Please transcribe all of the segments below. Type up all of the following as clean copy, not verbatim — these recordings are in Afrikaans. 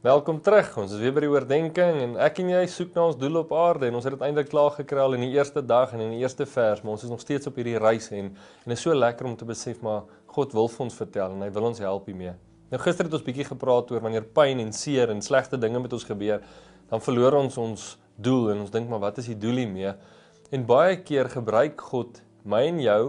Welkom terug, ons is weer by die oordenking en ek en jy soek na ons doel op aarde en ons het dit eintlik klaar gekry al in die eerste dag en in die eerste vers, maar ons is nog steeds op hierdie reis en is so lekker om te besef, maar God wil vir ons vertel en hy wil ons help hiermee. Nou gister het ons bietjie gepraat oor wanneer pyn en seer en slegte dinge met ons gebeur, dan verloor ons doel en ons dink maar wat is die doel hiermee? En baie keer gebruik God my en jou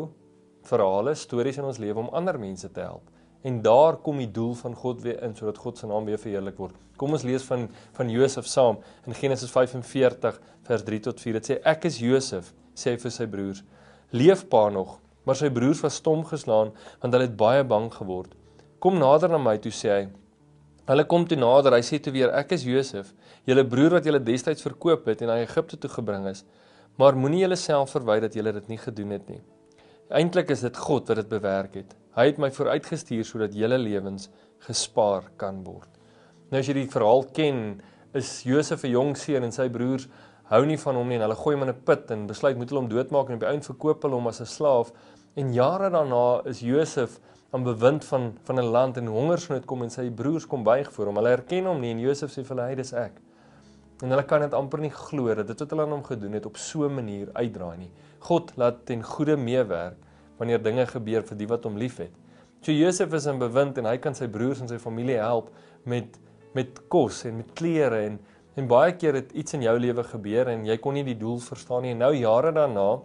verhale, stories in ons lewe om ander mense te help. En daar kom die doel van God weer in, sodat God se naam weer verheerlik word. Kom ons lees van Josef saam in Genesis 45 vers 3 tot 4. Dit sê, ek is Josef, sê hy vir sy broers. Leef pa nog, maar sy broers was stom geslaan, want hulle het baie bang geword. Kom nader na my toe, sê hy. Hulle kom toe nader, hy sê toe weer, ek is Josef, julle broer wat julle destyds verkoop het en na Egipte toe gebring is, maar moenie julle self verwy dat julle dit nie gedoen het nie. Eintlik is dit God wat dit bewerk het. Hy het my vooruitgestuur sodat julle lewens gespaar kan word. Nou as jy die verhaal ken, is Josef 'n jong seun en sy broers hou nie van hom nie en hulle gooi hom in 'n put en besluit moet hulle hom doodmaak en op die einde verkoop hulle hom as 'n slaaf. En jare daarna is Josef aan bewind van 'n land en hongersnood kom en sy broers kom buig voor hom. Hulle herken hom nie en Josef sê vir hulle, hy dis ek. En hulle kan dit amper nie glo dat dit wat hulle aan hom gedoen het op so 'n manier uitdraai nie. God laat ten goeie meewerk wanneer dinge gebeur vir die wat hom liefhet. So Josef is in bewind en hy kan sy broers en sy familie help met kos en met klere en baie keer het iets in jou lewe gebeur en jy kon nie die doel verstaan nie en nou jare daarna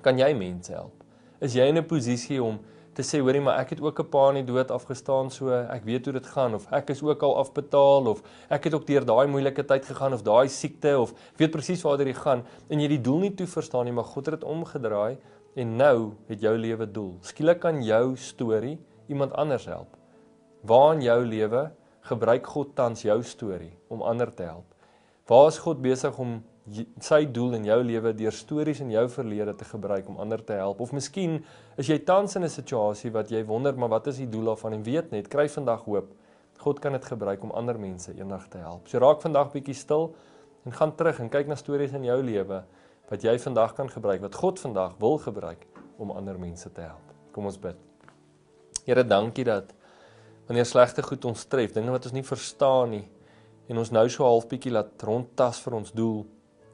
kan jy mense help. Is jy in 'n posisie om te sê, hoorie, maar ek het ook 'n pa in die dood afgestaan, so ek weet hoe dit gaan, of ek is ook al afbetaal, of ek het ook deur daai moeilike tyd gegaan, of daai siekte, of weet presies waar dit gaan, en jy die doel nie toe verstaan nie, maar God het dit omgedraai, en nou het jou lewe doel. Skielik kan jou storie iemand anders help. Waar in jou lewe gebruik God tans jou storie om ander te help? Waar is God besig om sy doel in jou lewe deur stories in jou verlede te gebruik om ander te help? Of miskien is jy tans in 'n situasie wat jy wonder, maar wat is die doel daarvan? En weet net, kry vandag hoop. God kan dit gebruik om ander mense eendag te help. So raak vandag bietjie stil en gaan terug en kyk na stories in jou lewe wat jy vandag kan gebruik, wat God vandag wil gebruik om ander mense te help. Kom ons bid. Here, dankie dat wanneer slegte goed ons tref, dinge wat ons nie verstaan nie, en ons nou so half bietjie laat rondtas vir ons doel,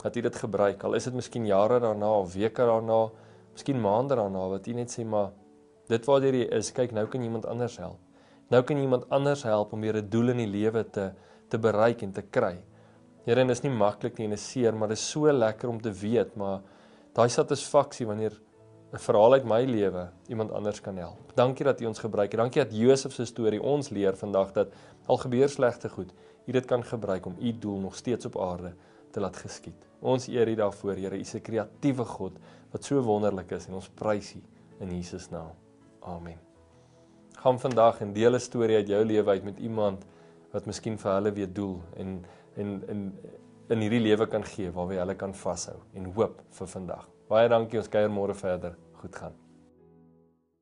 dat U dit gebruik, al is dit miskien jare daarna, of weke daarna, miskien maande daarna, wat U net sê, maar dit waar jy is, kyk, nou kan jy iemand anders help. Nou kan jy iemand anders help om weer 'n doel in die lewe te bereik en te kry. Here, en dit is nie maklik nie en is seer, maar dit is so lekker om te weet, maar daai satisfaksie wanneer 'n verhaal uit my lewe iemand anders kan help. Dankie dat U ons gebruik. Dankie dat Josef se storie ons leer vandag dat al gebeur slegte goed, U dit kan gebruik om U doel nog steeds op aarde te laat geskied. Ons eer U daarvoor, Here. U is 'n kreatiewe God wat so wonderlik is en ons prys U in Jesus naam. Amen. Gaan vandag en deel 'n storie uit jou lewe uit met iemand wat miskien vir hulle weer doel en in hierdie lewe kan gee waarby hulle kan vashou en hoop vir vandag. Baie dankie, ons kuier môre verder. Goed gaan.